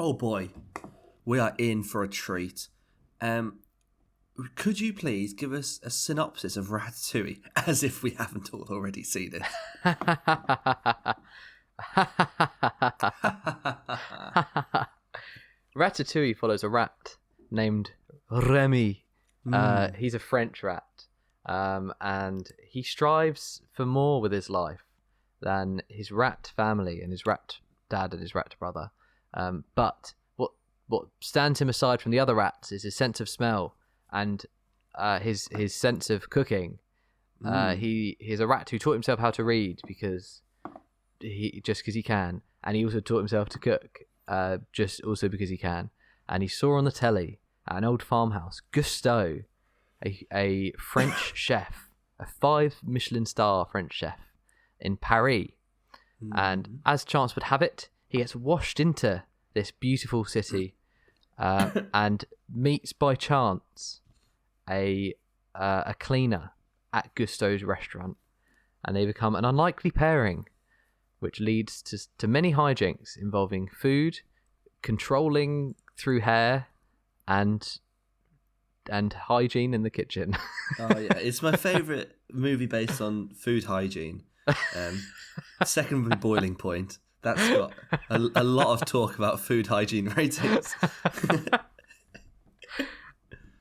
Oh boy, we are in for a treat. Could you please give us a synopsis of Ratatouille, as if we haven't all already seen it? Ratatouille follows a rat named Remy. He's a French rat, and he strives for more with his life than his rat family and his rat dad and his rat brother. But what stands him aside from the other rats is his sense of smell and his sense of cooking. He's a rat who taught himself how to read because he can, and he also taught himself to cook just also because he can. And he saw on the telly at an old farmhouse Gusteau, a French chef, a 5 Michelin star French chef in Paris. And as chance would have it, he gets washed into this beautiful city and meets by chance a cleaner at Gusteau's restaurant, and they become an unlikely pairing, which leads to many hijinks involving food, controlling through hair, and hygiene in the kitchen. Oh yeah, it's my favourite movie based on food hygiene. Second with Boiling Point. That's got a lot of talk about food hygiene ratings.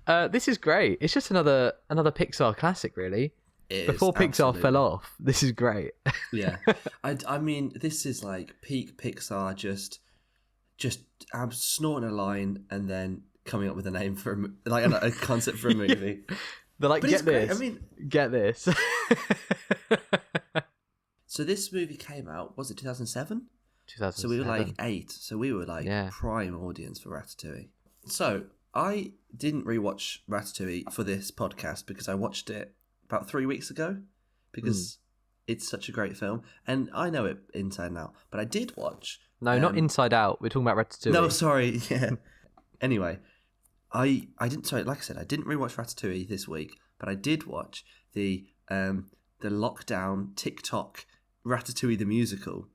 This is great. It's just another Pixar classic, really. Before Pixar absolutely fell off, this is great. Yeah, I mean, this is like peak Pixar. Just snorting a line and then coming up with a name for a concept for a movie. They're like, But get it's great. this. I mean, get this. so this movie came out, was it 2007? 2007. So we were like 8. So we were like Yeah. prime audience for Ratatouille. So I didn't rewatch Ratatouille for this podcast because I watched it about 3 weeks ago because it's such a great film and I know it inside and out. But I did watch. No, not Inside Out. We're talking about Ratatouille. No, sorry. Yeah. Anyway, I didn't. Sorry, like I said, I didn't rewatch Ratatouille this week, but I did watch the lockdown TikTok Ratatouille the musical.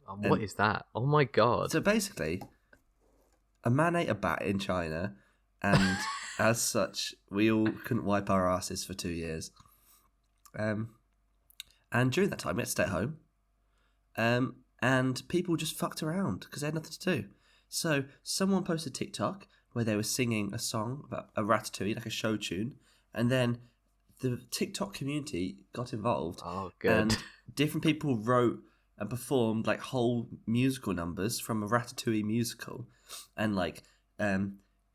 Oh, what is that? Oh my god! So basically, a man ate a bat in China, and as such, we all couldn't wipe our asses for 2 years. And during that time, we had to stay at home. And people just fucked around because they had nothing to do. So someone posted TikTok where they were singing a song about a Ratatouille, like a show tune, and then the TikTok community got involved. Oh, good. And different people wrote and performed like whole musical numbers from a Ratatouille musical, and like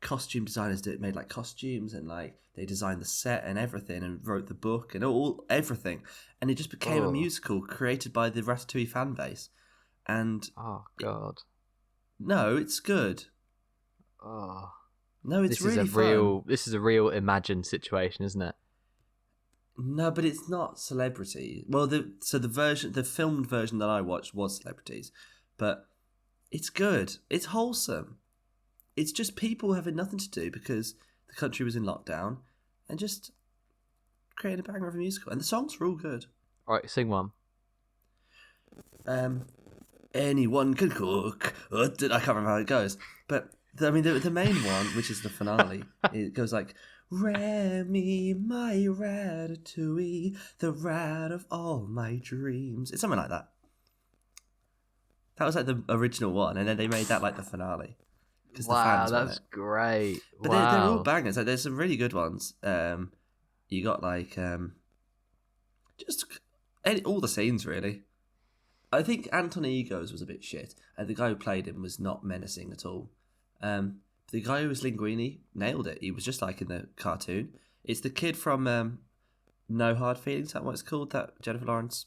costume designers made like costumes, and like they designed the set and everything, and wrote the book and everything, and it just became a musical created by the Ratatouille fan base. And oh god, no, it's good. Oh no, it's really fun. This is a real imagined situation, isn't it? No, but it's not celebrity. Well, the filmed version that I watched was celebrities, but it's good. It's wholesome. It's just people having nothing to do because the country was in lockdown, and just creating a banger of a musical. And the songs were all good. All right, sing one. Anyone can cook. I can't remember how it goes, but the main one, which is the finale, it goes like, Remy, my Ratatouille, the rat of all my dreams. It's something like that. That was like the original one, and then they made that like the finale. Wow, that's great. But they're all bangers. Like, there's some really good ones. You got like all the scenes really. I think Anton Egos was a bit shit, and the guy who played him was not menacing at all. The guy who was Linguini nailed it. He was just like in the cartoon. It's the kid from No Hard Feelings. Is that what it's called? That Jennifer Lawrence.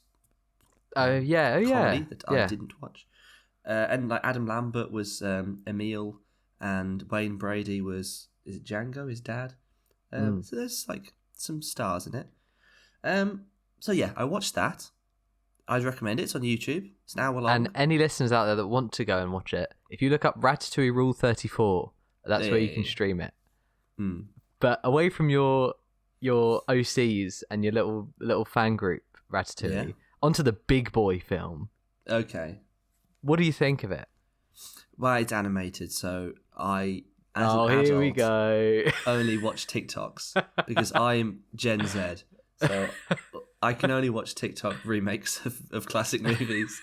Comedy that I didn't watch. And like Adam Lambert was Emil, and Wayne Brady was, is it Django, his dad? So there's like some stars in it. So yeah, I watched that. I'd recommend it. It's on YouTube. It's an hour long. And any listeners out there that want to go and watch it, if you look up Ratatouille Rule 34, that's where you can stream it. But away from your OCs and your little fan group, Ratatouille, onto the big boy film. Okay. What do you think of it? Well, it's animated, so I, as an here we adult, go. only watch TikToks because I'm Gen Z. So I can only watch TikTok remakes of classic movies.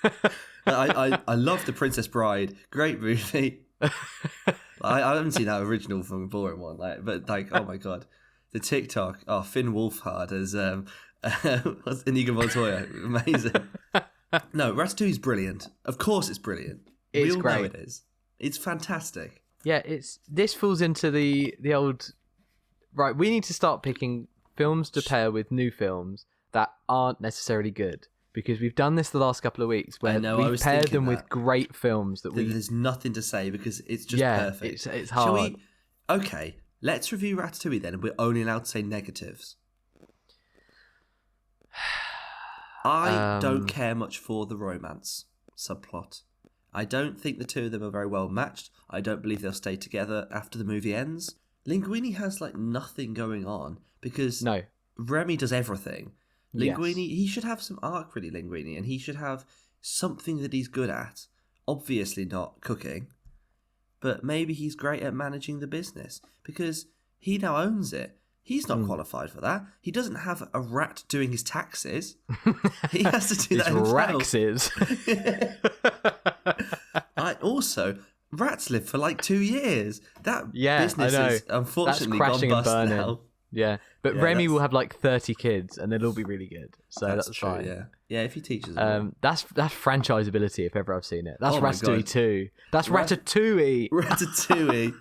I love The Princess Bride. Great movie. I haven't seen that original from a boring one. Oh my god. The TikTok. Oh, Finn Wolfhard as Inigo Montoya. Amazing. No, Ratatouille's brilliant. Of course it's brilliant. It's we all great. know it is. It's fantastic. Yeah, this falls into the old... Right, we need to start picking films to pair with new films that aren't necessarily good. Because we've done this the last couple of weeks where we've paired them with great films that There's nothing to say because it's just perfect. It's hard. Shall we... Okay, let's review Ratatouille then. We're only allowed to say negatives. I don't care much for the romance subplot. I don't think the two of them are very well matched. I don't believe they'll stay together after the movie ends. Linguini has nothing going on because Remy does everything. Linguini, he should have some arc, really, Linguini, and he should have something that he's good at. Obviously not cooking, but maybe he's great at managing the business because he now owns it. He's not qualified for that. He doesn't have a rat doing his taxes. He has to do that himself. Rats live for 2 years. That business is unfortunately gone bust now. Yeah, but Remy will have 30 kids and they'll all be really good. So that's true, fine. Yeah, if he teaches them. That's franchisability if ever I've seen it. That's Ratatouille 2. That's Ratatouille. Ratatouille.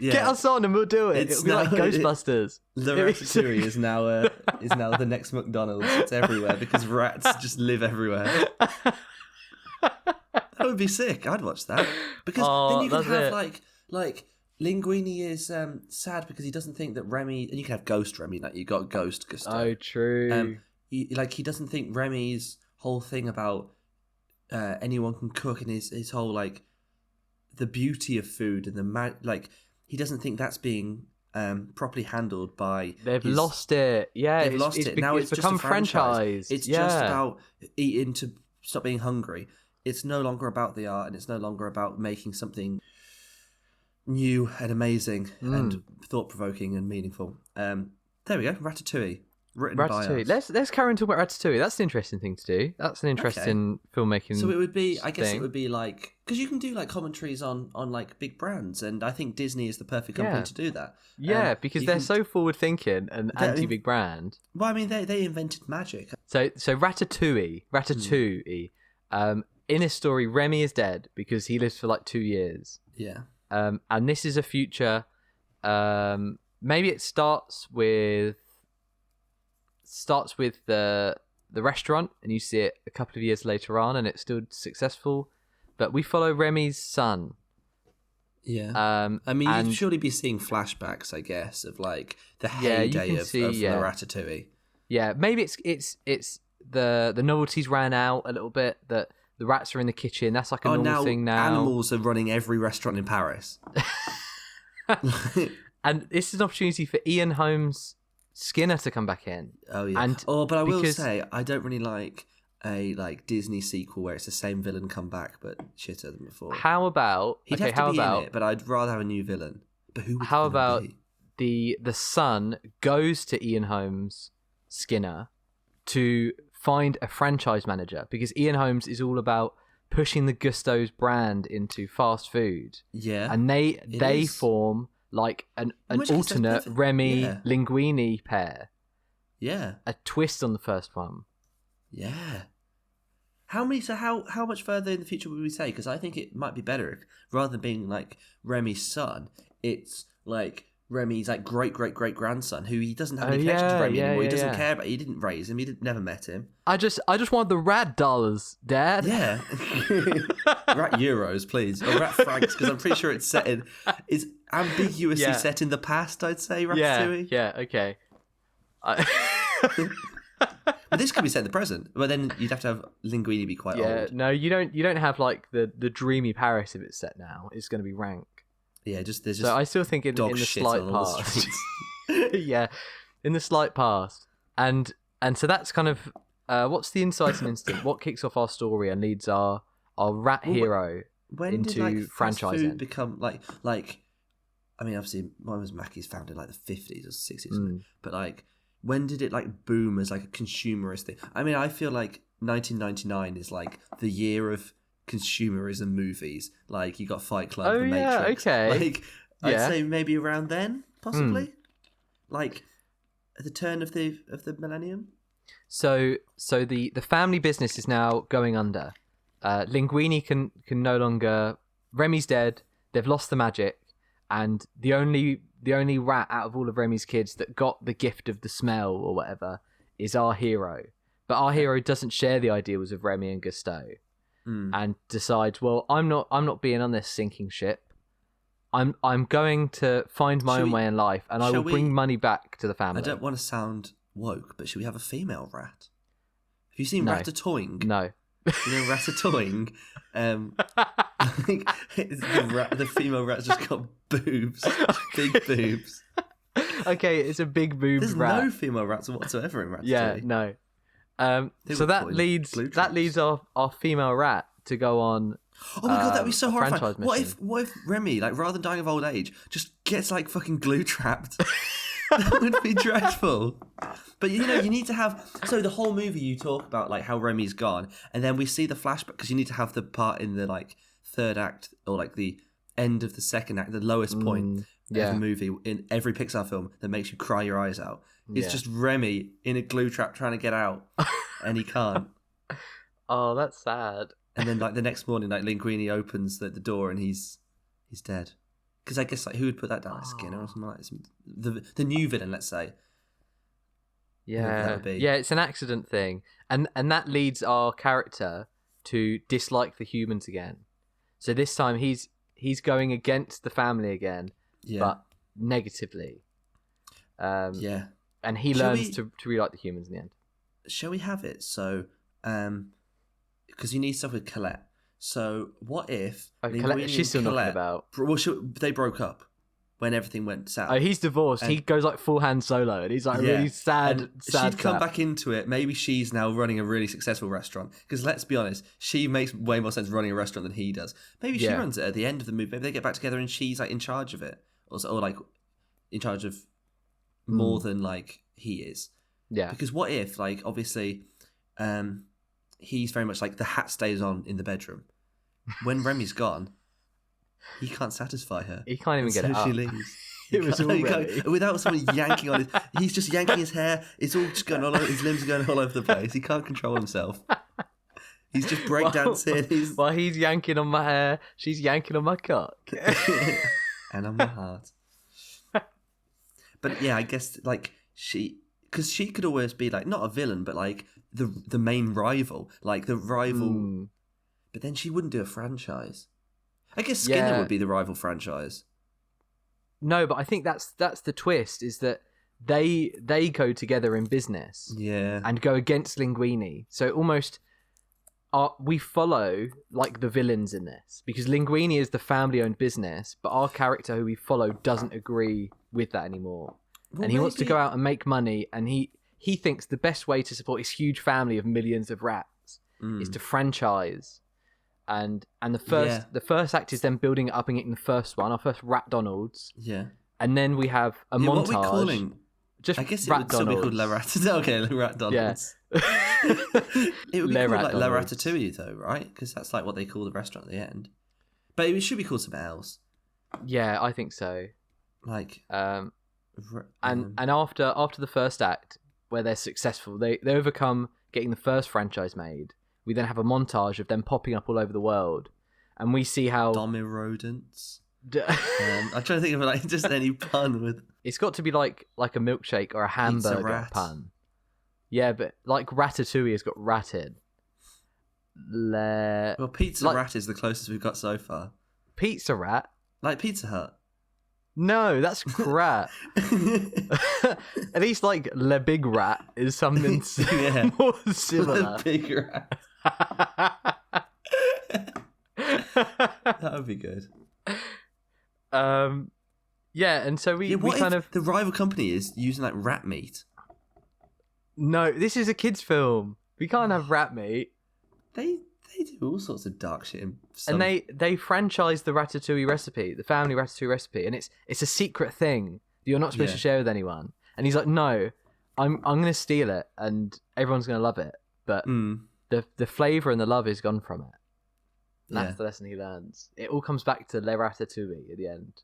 Get us on and we'll do it. It'll be like Ghostbusters. The Ratatouille is now the next McDonald's. It's everywhere because rats just live everywhere. That would be sick. I'd watch that because then you could have Linguini is sad because he doesn't think that Remy, and you can have Ghost Remy, you got Ghost Gusto. Oh, true. He doesn't think Remy's whole thing about anyone can cook and his whole the beauty of food and he doesn't think that's being properly handled by. They've lost it. Yeah, they've lost it. Now it's become just a franchise. It's just about eating to stop being hungry. It's no longer about the art, and it's no longer about making something new and amazing and thought-provoking and meaningful. There we go, Ratatouille. Written by us. Let's carry on talking about Ratatouille. That's an interesting thing to do. That's an interesting filmmaking. So it would be, I guess it would be because you can do commentaries on big brands, and I think Disney is the perfect company to do that. Yeah, because they're so forward-thinking and anti-big brand. Well, I mean, they invented magic. So Ratatouille. In his story, Remy is dead because he lives for 2 years. Yeah. And this is a future. Maybe it starts with the restaurant, and you see it a couple of years later on, and it's still successful. But we follow Remy's son. Yeah. I mean, you'd surely be seeing flashbacks, I guess, of the heyday of the Ratatouille. Yeah, maybe it's the novelties ran out a little bit. That the rats are in the kitchen. That's a normal thing now. Animals are running every restaurant in Paris. And this is an opportunity for Ian Holmes Skinner to come back in. Oh yeah. But I will say I don't really like a Disney sequel where it's the same villain come back but shitter than before. How about he'd have to be in it, but I'd rather have a new villain. But who would how about be? the son goes to Ian Holmes Skinner to find a franchise manager, because Ian Holmes is all about pushing the Gusto's brand into fast food. Yeah. And they form an alternate Remy Linguini pair. Yeah. A twist on the first one. Yeah. How much further in the future would we say? Because I think it might be better if, rather than being Remy's son, it's Remy's great grandson, who he doesn't have any connection to Remy anymore. He doesn't care about. He didn't raise him. Never met him. I just want the rat dollars, Dad. Yeah, rat euros, please, or rat francs, because I'm pretty sure it's ambiguously set in the past. I'd say Ratatouille. Yeah. Okay. But this could be set in the present. But then you'd have to have Linguini be quite old. No, you don't have the dreamy Paris if it's set now. It's going to be rank. Yeah, there's just. So I still think in the slight past. Yeah, in the slight past, and so that's kind of what's the inciting instinct? What kicks off our story and leads our rat hero when did into fast franchising. food become like? I mean, obviously, one was Mackey's founded in like the 50s or 60s, but like, when did it like boom as like a consumerist thing? I mean, I feel like 1999 is like the year of consumerism movies. Like, you got Fight Club, The Matrix. Okay. Like, I'd say maybe around then, possibly. Like, at the turn of the millennium. So the family business is now going under. Linguini can no longer. Remy's dead. They've lost the magic. And the only rat out of all of Remy's kids that got the gift of the smell or whatever is our hero. But our hero doesn't share the ideals of Remy and Gusteau, and decides, well, I'm not being on this sinking ship. I'm going to find my own way in life, and I will bring money back to the family. I don't want to sound woke, but should we have a female rat? Have you seen RataTWOille? No. You know RataTWOille? The female rat's just got boobs, big boobs. Okay, it's a big boob There's rat. no female rats whatsoever in RataTWOille. Yeah, no. So that leads our female rat to go on. Oh my god, that'd be so horrifying. franchise What if Remy, like, rather than dying of old age, just gets like fucking glue trapped? That would be dreadful. But you need to have. So the whole movie, you talk about like how Remy's gone, and then we see the flashback, because you need to have the part in the like third act or like the end of the second act, the lowest point of the movie in every Pixar film that makes you cry your eyes out. It's just Remy in a glue trap trying to get out, and he can't. Oh, that's sad. And then like the next morning, like Linguini opens the door and he's dead. Because I guess like who would put that down, like Skinner or something like that? The new villain, let's say. Yeah, it's an accident thing, and that leads our character to dislike the humans again. So this time he's going against the family again, but negatively. And he learns to really like the humans in the end. Shall we have it? So, because you need stuff with Colette. So what if Colette, she's still knocking about? Well, they broke up when everything went south. Oh, he's divorced. He goes like full Han Solo, and he's like really sad. And she'd come back into it. Maybe she's now running a really successful restaurant. Because let's be honest, she makes way more sense running a restaurant than he does. Maybe she runs it at the end of the movie. Maybe they get back together and she's like in charge of it, or like in charge of more than like he is. Yeah. Because what if, like, obviously, he's very much like the hat stays on in the bedroom. When Remy's gone, he can't satisfy her. He can't even get it up. She leaves. It was already... Without someone yanking on he's just yanking his hair. It's all just going all over. His limbs are going all over the place. He can't control himself. He's just breakdancing. While he's yanking on my hair, she's yanking on my cock. And on my heart. But yeah, I guess like because she could always be like not a villain, but like the main rival, like the rival. But then she wouldn't do a franchise. I guess Skinner would be the rival franchise. No, but I think that's the twist, is that they go together in business, and go against Linguini. So almost we follow like the villains in this, because Linguini is the family-owned business, but our character who we follow doesn't agree with that anymore, and he wants to go out and make money, and he thinks the best way to support his huge family of millions of rats is to franchise. And the first act is them building it up and getting the first one, our first Rat Donald's. Yeah. And then we have a montage. What are we calling? I guess it would still be called La Ratatouille. Okay, La Rat Donald's. Yeah. It would be called like La Ratatouille though, right? Because that's like what they call the restaurant at the end. But it should be called something else. Yeah, I think so. Like, and after the first act, where they're successful, they overcome getting the first franchise made. We then have a montage of them popping up all over the world, and we see how Domirodents. I'm trying to think of like just any pun with. It's got to be like a milkshake or a hamburger pun. Yeah, but like Ratatouille has got ratted. Well, Pizza Rat is the closest we've got so far. Pizza Rat, like Pizza Hut. No, that's crap. At least like Le Big Rat is something more similar. Le Big Rat. That would be good. Yeah, and so we kind of the rival company is using like rat meat. No, this is a kids' film. We can't have rat meat. They They do all sorts of dark shit. And they franchise the Ratatouille recipe, the family Ratatouille recipe, and it's a secret thing that you're not supposed to share with anyone. And he's like, no, I'm going to steal it, and everyone's going to love it. But the flavor and the love is gone from it. And that's the lesson he learns. It all comes back to Le Ratatouille at the end.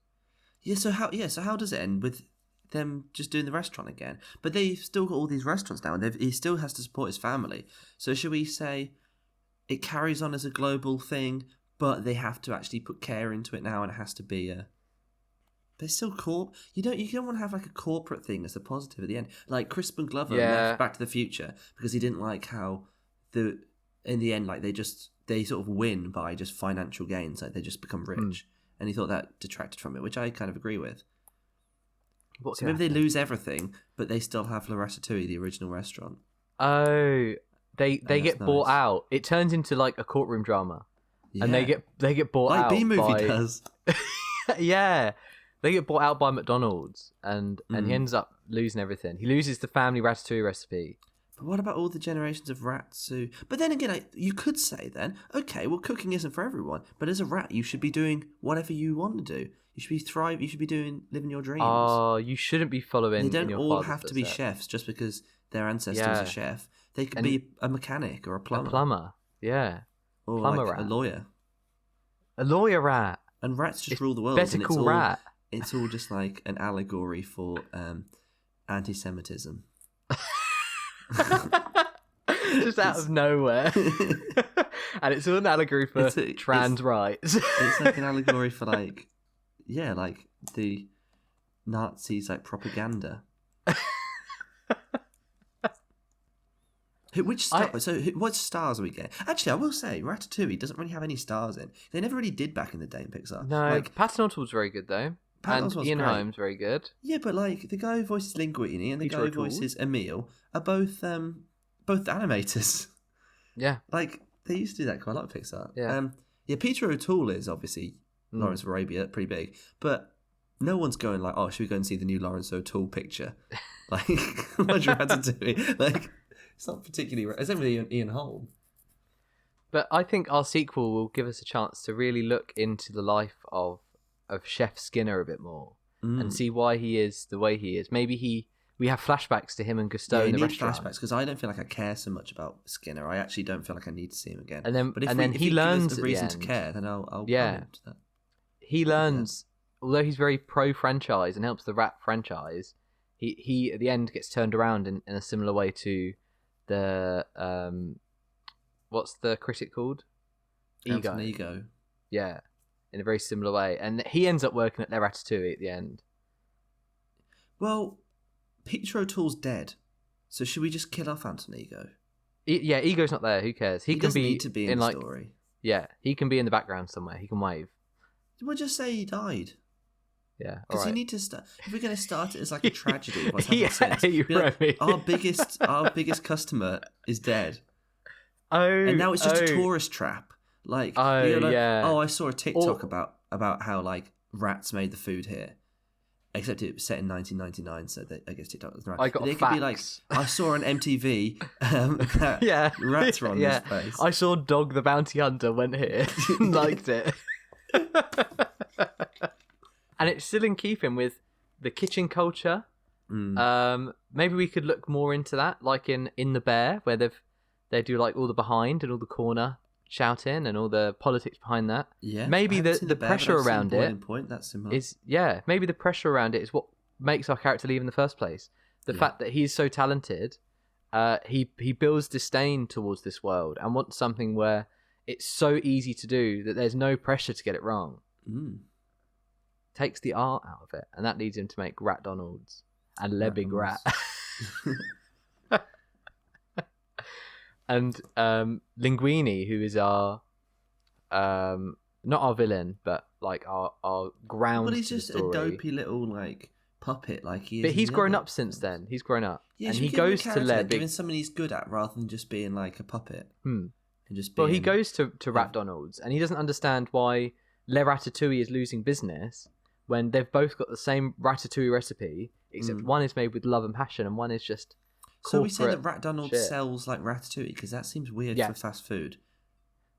Yeah. So how does it end with them just doing the restaurant again? But they've still got all these restaurants now, and he still has to support his family. So should we say it carries on as a global thing, but they have to actually put care into it now, and it has to be a... But it's still You don't want to have like a corporate thing as a positive at the end. Like Crispin Glover left Back to the Future because he didn't like how in the end, like they sort of win by just financial gains. Like they just become rich, and he thought that detracted from it, which I kind of agree with. So maybe they lose everything, but they still have Le Ratatouille, the original restaurant. Oh, they get bought out. It turns into like a courtroom drama, and they get bought out. Like B-movie does. Yeah, they get bought out by McDonald's, and he ends up losing everything. He loses the family Ratatouille recipe. But what about all the generations of rats who... But then again, you could say then, okay, well, cooking isn't for everyone, but as a rat, you should be doing whatever you want to do. You should be You should be living your dreams. Oh, you shouldn't be following. They don't all have to be chefs just because their ancestor was a chef. They could be a mechanic or a plumber. A plumber, yeah. Or plumber like rat. a lawyer. A lawyer rat. And rats just rule the world. Better call rat. It's all just like an allegory for anti-Semitism. Just out of nowhere. And it's all an allegory for trans rights. It's like an allegory for like the Nazis, like propaganda. What stars are we getting? Actually, I will say Ratatouille doesn't really have any stars in. They never really did back in the day in Pixar. No, like, Patton Oswalt's very good though. And Ian Holmes very good. Yeah, but like the guy who voices Linguini and the guy who voices Emil are both animators. Yeah, like they used to do that quite a lot of Pixar. Yeah, Peter O'Toole is obviously Lawrence of Arabia, pretty big, but no one's going like, oh, should we go and see the new Lawrence O'Toole picture? Like, what's Ratatouille? Like, it's not particularly. It's only Ian Holm. But I think our sequel will give us a chance to really look into the life of Chef Skinner a bit more and see why he is the way he is. Maybe we have flashbacks to him and Gusteau in the restaurant. Flashbacks because I don't feel like I care so much about Skinner. I actually don't feel like I need to see him again. But if he learns give us a reason to care, then I'll yeah. to that. He learns, although he's very pro-franchise and helps the Rat franchise. He at the end gets turned around in a similar way to the what's the critic called? Ego. Yeah. In a very similar way, and he ends up working at Le Ratatouille at the end. Well, Peter O'Toole's dead, so should we just kill off Anton Ego? Yeah, Ego's not there. Who cares? He can need to be in the story. Yeah, he can be in the background somewhere. He can wave. We'll just say he died. Yeah, because you need to start. If we're going to start it as like a tragedy, what's happened since? Like, our biggest customer is dead. Oh, and now it's just a tourist trap. Like, I saw a TikTok about how like rats made the food here, except it was set in 1999, so I guess TikTok was right. I got facts. Could be like, I saw on MTV that rats were on this place. I saw Dog the Bounty Hunter went here, liked it, and it's still in keeping with the kitchen culture. Maybe we could look more into that, like in The Bear, where they do like all the behind and all the corner shouting and all the politics behind that. Yeah, maybe the pressure around it that's similar. Maybe the pressure around it is what makes our character leave in the first place. The fact that he's so talented, he builds disdain towards this world and wants something where it's so easy to do that there's no pressure to get it wrong. Takes the art out of it, and that leads him to make Rat Donalds and Le Big Rat. And Linguini, who is our not our villain, but like our ground. But he's just a dopey little like puppet, like he is. But he's grown up since then. He's grown up, and he goes to Le Big. Giving something he's good at rather than just being like a puppet. And he goes to Rat Donalds, and he doesn't understand why Le Ratatouille is losing business when they've both got the same Ratatouille recipe, except one is made with love and passion, and one is just. So we say that Rat Donald sells like Ratatouille because that seems weird for fast food.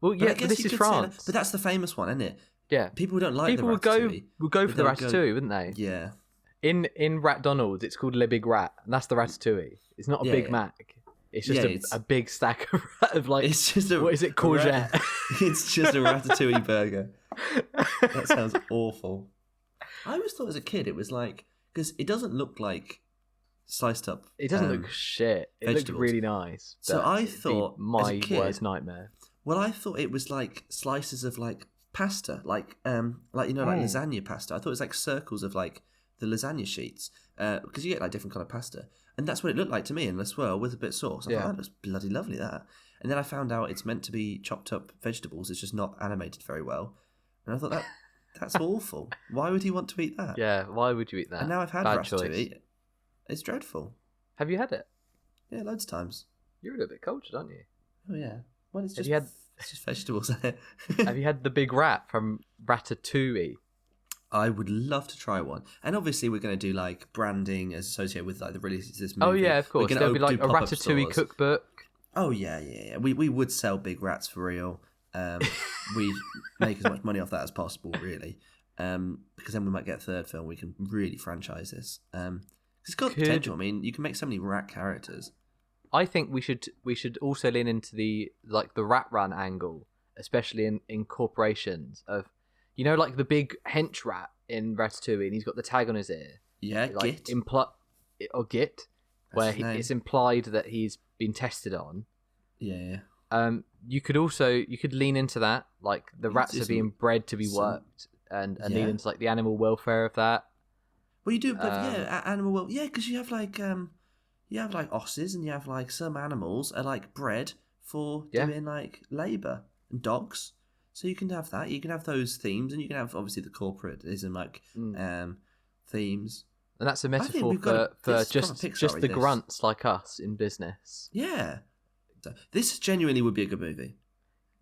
Well, But yeah, I but guess this you is could say that- France. but that's the famous one, isn't it? Yeah. People don't like People the would go Ratatouille. for the but they'll Ratatouille, wouldn't they? Yeah. In Donald's, it's called Le Big Rat, and that's the Ratatouille. It's not a Yeah, Big yeah. Mac. It's just Yeah, a big stack of like. It's just a what is it? Courgette. It's just a Ratatouille burger. That sounds awful. I always thought as a kid it was like, because it doesn't look like sliced up. It doesn't look shit. It looked vegetables. really nice. So but I it'd be thought as a my kid, worst nightmare. Well, I thought it was like slices of like pasta, like lasagna pasta. I thought it was like circles of like the lasagna sheets, because you get like different kind of pasta, and that's what it looked like to me in a swirl with a bit of sauce. I thought that looks bloody lovely, that. And then I found out it's meant to be chopped up vegetables. It's just not animated very well, and I thought that's awful. Why would he want to eat that? Yeah, why would you eat that? And now I've had Bad Ratatouille. choice. It's dreadful. Have you had it? Yeah, loads of times. You're a little bit cultured, aren't you? Oh yeah. Well, it's Have just you had- it's just vegetables in it. Have you had the Big Rat from Ratatouille? I would love to try one, and obviously we're going to do like branding as associated with like the release of this movie. Oh yeah, of course. We're There'll gonna be like do a pop-up Ratatouille stores. cookbook. Oh yeah. We would sell big rats for real. We make as much money off that as possible, really, because then we might get a third film. We can really franchise this. It's got potential. I mean, you can make so many rat characters. I think we should also lean into the rat run angle, especially in corporations of, like the big hench rat in Ratatouille, and he's got the tag on his ear. Yeah, like Git. Git, where his name. it's implied that he's been tested on. Yeah. You could lean into that, like the rats are being bred to be worked, and lean into like the animal welfare of that. Well, you do, but animal welfare. Yeah, because you have like osses, and you have like some animals are like bred for doing like labour, and dogs. So you can have that. You can have those themes, and you can have obviously the corporatism like themes. And that's a metaphor for just the grunts like us in business. Yeah. So this genuinely would be a good movie.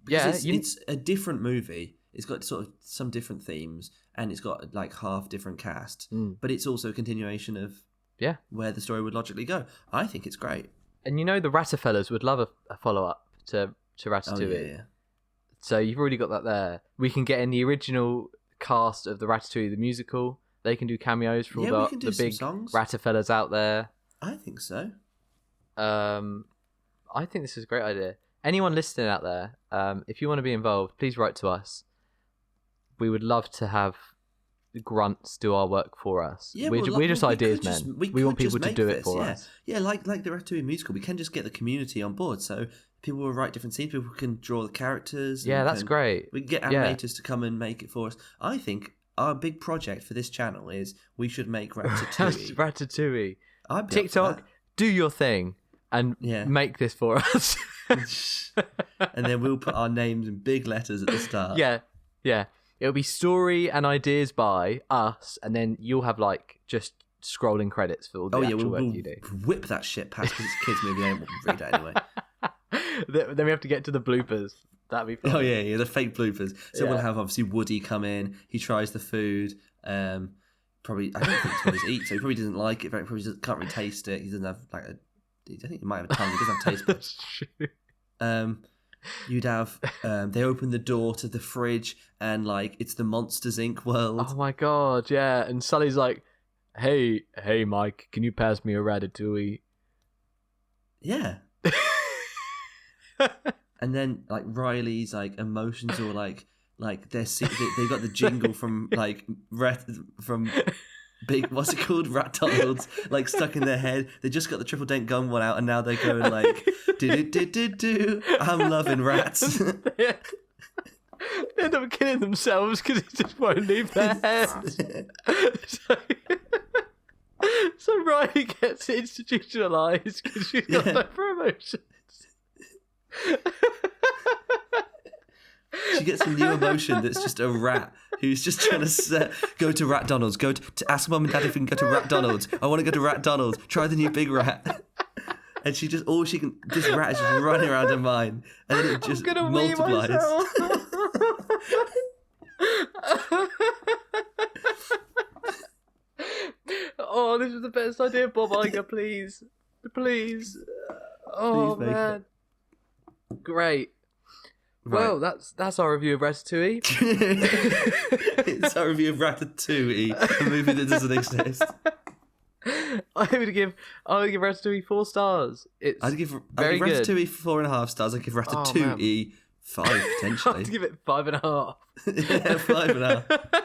Because it's a different movie. It's got sort of some different themes, and it's got like half different cast, but it's also a continuation of where the story would logically go. I think it's great. And the RataTWOiles would love a follow-up to Ratatouille. Yeah. So you've already got that there. We can get in the original cast of the Ratatouille the musical. They can do cameos for all the big RataTWOiles out there. I think so. I think this is a great idea. Anyone listening out there, if you want to be involved, please write to us. We would love to have grunts do our work for us. Yeah, we're just ideas men. We want people to do it for us. Yeah, like the Ratatouille musical, we can just get the community on board. So people will write different scenes. People can draw the characters. Yeah, that's great. We can get animators to come and make it for us. I think our big project for this channel is we should make Ratatouille. Ratatouille. TikTok, do your thing and make this for us. And then we'll put our names in big letters at the start. Yeah. It'll be story and ideas by us, and then you'll have like just scrolling credits for all the actual work you do. Whip that shit past because it's a kids' movie. They don't want to read it anyway. Then we have to get to the bloopers. That'd be fun. Oh yeah, the fake bloopers. So we'll have obviously Woody come in. He tries the food. Probably I don't think Toys eat, so he probably doesn't like it. Probably can't really taste it. He doesn't have like I think he might have a tongue. He doesn't have taste buds. You'd have they open the door to the fridge and like it's the Monsters Inc. world. Oh my god, yeah. And Sully's like, Hey Mike, can you pass me a Ratatouille? Yeah. And then like Riley's like emotions or like they got the jingle from like from big what's it called Donald's like stuck in their head. They just got the triple dent gun one out and now they're going like do I'm loving rats. They end up killing themselves because it just won't leave their heads. So Riley gets institutionalized because she's got no promotions. She gets a new emotion that's just a rat who's just trying to go to Rat Donald's. Go to ask mum and dad if we can go to Rat Donald's. I want to go to Rat Donald's. Try the new big rat. And she just this rat is just running around her mind, and then it just multiplies. Oh, this was the best idea, Bob Iger. Please. Oh Please make man, great. Well, that's our review of Ratatouille. It's our review of Ratatouille, a movie that doesn't exist. I'm gonna give Ratatouille 4 stars. I'd give very good. Ratatouille 4.5 stars. I'd give Ratatouille 5 potentially. I'd give it 5.5. Yeah, 5.5.